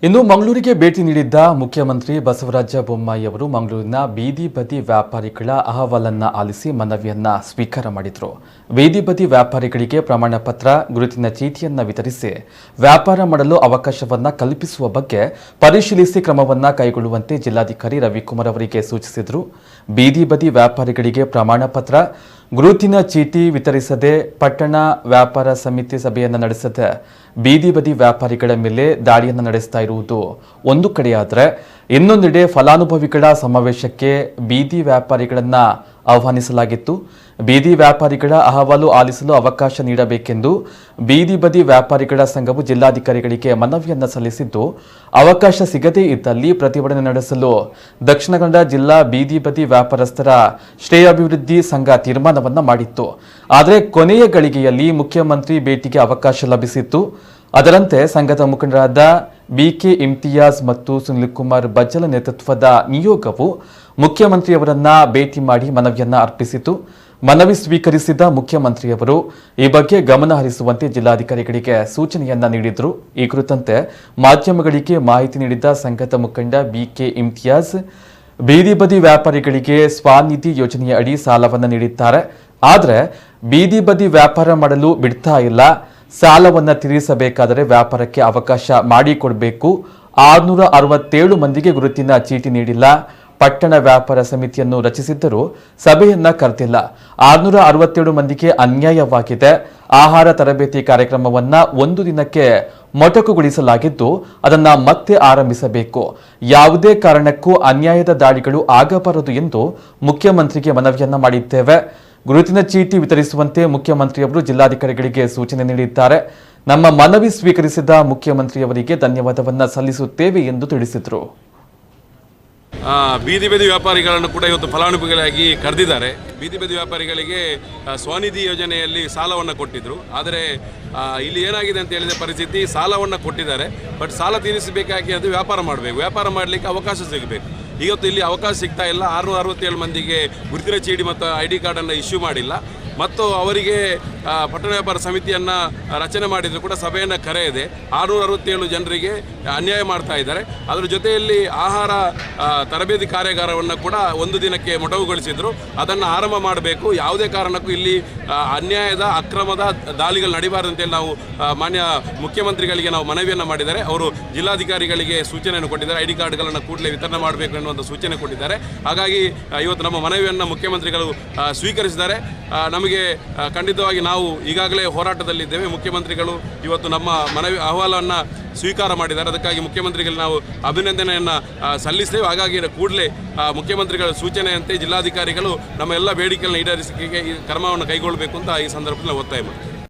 ಇನ್ನು ಮಂಗಳೂರಿಗೆ ಭೇಟಿ ನೀಡಿದ್ದ ಮುಖ್ಯಮಂತ್ರಿ ಬಸವರಾಜ ಬೊಮ್ಮಾಯಿ ಅವರು ಮಂಗಳೂರಿನ ಬೀದಿ ಬದಿ ವ್ಯಾಪಾರಿಗಳ ಅಹವಾಲನ್ನು ಆಲಿಸಿ ಮನವಿಯನ್ನ ಸ್ವೀಕಾರ ಮಾಡಿದರು. ಬೀದಿ ಬದಿ ವ್ಯಾಪಾರಿಗಳಿಗೆ ಪ್ರಮಾಣ ಪತ್ರ, ಗುರುತಿನ ಚೀಟಿಯನ್ನು ವಿತರಿಸಿ ವ್ಯಾಪಾರ ಮಾಡಲು ಅವಕಾಶವನ್ನ ಕಲ್ಪಿಸುವ ಬಗ್ಗೆ ಪರಿಶೀಲಿಸಿ ಕ್ರಮವನ್ನ ಕೈಗೊಳ್ಳುವಂತೆ ಜಿಲ್ಲಾಧಿಕಾರಿ ರವಿಕುಮಾರ್ ಅವರಿಗೆ ಸೂಚಿಸಿದರು. ಬೀದಿ ಬದಿ ವ್ಯಾಪಾರಿಗಳಿಗೆ ಪ್ರಮಾಣ ಪತ್ರ, ಗುರುತಿನ ಚೀಟಿ ವಿತರಿಸದೆ, ಪಟ್ಟಣ ವ್ಯಾಪಾರ ಸಮಿತಿ ಸಭೆಯನ್ನು ನಡೆಸದೆ ಬೀದಿ ಬದಿ ವ್ಯಾಪಾರಿಗಳ ಮೇಲೆ ದಾಳಿಯನ್ನು ನಡೆಸ್ತಾ ಇರುವುದು ಒಂದು ಕಡೆಯಾದರೆ, ಇನ್ನೊಂದೆಡೆ ಫಲಾನುಭವಿಗಳ ಸಮಾವೇಶಕ್ಕೆ ಬೀದಿ ವ್ಯಾಪಾರಿಗಳನ್ನು ಆಹ್ವಾನಿಸಲಾಗಿತ್ತು. ಬೀದಿ ವ್ಯಾಪಾರಿಗಳ ಅಹವಾಲು ಆಲಿಸಲು ಅವಕಾಶ ನೀಡಬೇಕೆಂದು ಬೀದಿ ಬದಿ ವ್ಯಾಪಾರಿಗಳ ಸಂಘವು ಜಿಲ್ಲಾಧಿಕಾರಿಗಳಿಗೆ ಮನವಿಯನ್ನು ಸಲ್ಲಿಸಿದ್ದು, ಅವಕಾಶ ಸಿಗದೇ ಇದ್ದಲ್ಲಿ ಪ್ರತಿಭಟನೆ ನಡೆಸಲು ದಕ್ಷಿಣ ಕನ್ನಡ ಜಿಲ್ಲಾ ಬೀದಿ ಬದಿ ವ್ಯಾಪಾರಸ್ಥರ ಶ್ರೇಯಾಭಿವೃದ್ಧಿ ಸಂಘ ತೀರ್ಮಾನವನ್ನು ಮಾಡಿತ್ತು. ಆದರೆ ಕೊನೆಯ ಗಳಿಗೆಯಲ್ಲಿ ಮುಖ್ಯಮಂತ್ರಿ ಭೇಟಿಗೆ ಅವಕಾಶ ಲಭಿಸಿತ್ತು. ಅದರಂತೆ ಸಂಘದ ಮುಖಂಡರಾದ ಬಿಕೆ ಇಮ್ತಿಯಾಜ್ ಮತ್ತು ಸುನಿಲ್ ಕುಮಾರ್ ಬಜ್ಜಲ ನೇತೃತ್ವದ ನಿಯೋಗವು ಮುಖ್ಯಮಂತ್ರಿಯವರನ್ನ ಭೇಟಿ ಮಾಡಿ ಮನವಿಯನ್ನ ಅರ್ಪಿಸಿತು. ಮನವಿ ಸ್ವೀಕರಿಸಿದ ಮುಖ್ಯಮಂತ್ರಿಯವರು ಈ ಬಗ್ಗೆ ಗಮನ ಹರಿಸುವಂತೆ ಜಿಲ್ಲಾಧಿಕಾರಿಗಳಿಗೆ ಸೂಚನೆಯನ್ನ ನೀಡಿದರು. ಈ ಕುರಿತಂತೆ ಮಾಧ್ಯಮಗಳಿಗೆ ಮಾಹಿತಿ ನೀಡಿದ ಸಂಘದ ಮುಖಂಡ ಬಿಕೆ ಇಮ್ತಿಯಾಜ್, ಬೀದಿ ಬದಿ ವ್ಯಾಪಾರಿಗಳಿಗೆ ಸ್ವನಿಧಿ ಯೋಜನೆಯ ಅಡಿ ಸಾಲವನ್ನು ನೀಡಿದ್ದಾರೆ. ಆದರೆ ಬೀದಿ ಬದಿ ವ್ಯಾಪಾರ ಮಾಡಲು ಬಿಡ್ತಾ ಇಲ್ಲ. ಸಾಲವನ್ನು ತೀರಿಸಬೇಕಾದರೆ ವ್ಯಾಪಾರಕ್ಕೆ ಅವಕಾಶ ಮಾಡಿಕೊಡಬೇಕು. 667 ಮಂದಿಗೆ ಗುರುತಿನ ಚೀಟಿ ನೀಡಿಲ್ಲ. ಪಟ್ಟಣ ವ್ಯಾಪಾರ ಸಮಿತಿಯನ್ನು ರಚಿಸಿದ್ದರೂ ಸಭೆಯನ್ನ ಕರೆದಿಲ್ಲ. 667 ಮಂದಿಗೆ ಅನ್ಯಾಯವಾಗಿದೆ. ಆಹಾರ ತರಬೇತಿ ಕಾರ್ಯಕ್ರಮವನ್ನ ಒಂದು ದಿನಕ್ಕೆ ಮೊಟಕುಗೊಳಿಸಲಾಗಿದ್ದು, ಅದನ್ನ ಮತ್ತೆ ಆರಂಭಿಸಬೇಕು. ಯಾವುದೇ ಕಾರಣಕ್ಕೂ ಅನ್ಯಾಯದ ದಾಳಿಗಳು ಆಗಬಾರದು ಎಂದು ಮುಖ್ಯಮಂತ್ರಿಗೆ ಮನವಿಯನ್ನ ಮಾಡಿದ್ದೇವೆ. ಗುರುತಿನ ಚೀಟಿ ವಿತರಿಸುವಂತೆ ಮುಖ್ಯಮಂತ್ರಿಯವರು ಜಿಲ್ಲಾಧಿಕಾರಿಗಳಿಗೆ ಸೂಚನೆ ನೀಡಿದ್ದಾರೆ. ನಮ್ಮ ಮನವಿ ಸ್ವೀಕರಿಸಿದ ಮುಖ್ಯಮಂತ್ರಿಯವರಿಗೆ ಧನ್ಯವಾದವನ್ನ ಸಲ್ಲಿಸುತ್ತೇವೆ ಎಂದು ತಿಳಿಸಿದರು. ಬೀದಿ ಬದಿ ವ್ಯಾಪಾರಿಗಳನ್ನು ಕೂಡ ಇವತ್ತು ಫಲಾನುಭವಿಗಳಾಗಿ ಕರೆದಿದ್ದಾರೆ. ಬೀದಿ ಬದಿ ವ್ಯಾಪಾರಿಗಳಿಗೆ ಸ್ವನಿಧಿ ಯೋಜನೆಯಲ್ಲಿ ಸಾಲವನ್ನು ಕೊಟ್ಟಿದ್ದರು. ಆದರೆ ಇಲ್ಲಿ ಏನಾಗಿದೆ ಅಂತ ಹೇಳಿದ ಪರಿಸ್ಥಿತಿ, ಸಾಲವನ್ನು ಕೊಟ್ಟಿದ್ದಾರೆ, ಬಟ್ ಸಾಲ ತೀರಿಸಬೇಕಾಗಿ ಅದು ವ್ಯಾಪಾರ ಮಾಡಬೇಕು. ವ್ಯಾಪಾರ ಮಾಡಲಿಕ್ಕೆ ಅವಕಾಶ ಸಿಗಬೇಕು. ಇವತ್ತು ಇಲ್ಲಿ ಅವಕಾಶ ಸಿಗ್ತಾ ಇಲ್ಲ. 667 ಮಂದಿಗೆ ಗುರುತಿನ ಚೀಟಿ ಮತ್ತು ID ಕಾರ್ಡನ್ನು ಇಶ್ಯೂ ಮಾಡಿಲ್ಲ. ಮತ್ತು ಅವರಿಗೆ ಪಟ್ಟಣ ವ್ಯಾಪಾರ ಸಮಿತಿಯನ್ನು ರಚನೆ ಮಾಡಿದರೂ ಕೂಡ ಸಭೆಯನ್ನು ಕರೆಯದೆ 667 ಜನರಿಗೆ ಅನ್ಯಾಯ ಮಾಡ್ತಾ ಇದ್ದಾರೆ. ಅದರ ಜೊತೆಯಲ್ಲಿ ಆಹಾರ ತರಬೇತಿ ಕಾರ್ಯಾಗಾರವನ್ನು ಕೂಡ ಒಂದು ದಿನಕ್ಕೆ ಮೊಟಕುಗೊಳಿಸಿದರು. ಅದನ್ನು ಆರಂಭ ಮಾಡಬೇಕು. ಯಾವುದೇ ಕಾರಣಕ್ಕೂ ಇಲ್ಲಿ ಅನ್ಯಾಯದ ಅಕ್ರಮದ ದಾಳಿಗಳು ನಡೀಬಾರದು ಅಂತೇಳಿ ನಾವು ಮಾನ್ಯ ಮುಖ್ಯಮಂತ್ರಿಗಳಿಗೆ ನಾವು ಮನವಿಯನ್ನು ಮಾಡಿದ್ದಾರೆ. ಅವರು ಜಿಲ್ಲಾಧಿಕಾರಿಗಳಿಗೆ ಸೂಚನೆಯನ್ನು ಕೊಟ್ಟಿದ್ದಾರೆ. ID ಕಾರ್ಡ್ಗಳನ್ನು ಕೂಡಲೇ ವಿತರಣೆ ಮಾಡಬೇಕು ಎನ್ನುವಂಥ ಸೂಚನೆ ಕೊಟ್ಟಿದ್ದಾರೆ. ಹಾಗಾಗಿ ಇವತ್ತು ನಮ್ಮ ಮನವಿಯನ್ನು ಮುಖ್ಯಮಂತ್ರಿಗಳು ಸ್ವೀಕರಿಸಿದ್ದಾರೆ. ನಮಗೆ ಖಂಡಿತವಾಗಿ ನಾವು ಈಗಾಗಲೇ ಹೋರಾಟದಲ್ಲಿದ್ದೇವೆ. ಮುಖ್ಯಮಂತ್ರಿಗಳು ಇವತ್ತು ನಮ್ಮ ಮನವಿ ಅಹವಾಲನ್ನು ಸ್ವೀಕಾರ ಮಾಡಿದ್ದಾರೆ. ಅದಕ್ಕಾಗಿ ಮುಖ್ಯಮಂತ್ರಿಗಳಿಗೆ ನಾವು ಅಭಿನಂದನೆಯನ್ನು ಸಲ್ಲಿಸ್ತೇವೆ. ಹಾಗಾಗಿ ಕೂಡಲೇ ಮುಖ್ಯಮಂತ್ರಿಗಳ ಸೂಚನೆಯಂತೆ ಜಿಲ್ಲಾಧಿಕಾರಿಗಳು ನಮ್ಮ ಎಲ್ಲ ಬೇಡಿಕೆಗಳನ್ನು ಈಡೇರಿಸಿಕೆಗೆ ಈ ಕ್ರಮವನ್ನು ಕೈಗೊಳ್ಳಬೇಕು ಅಂತ ಈ ಸಂದರ್ಭದಲ್ಲಿ ಒತ್ತಾಯ ಮಾಡ್ತೀವಿ.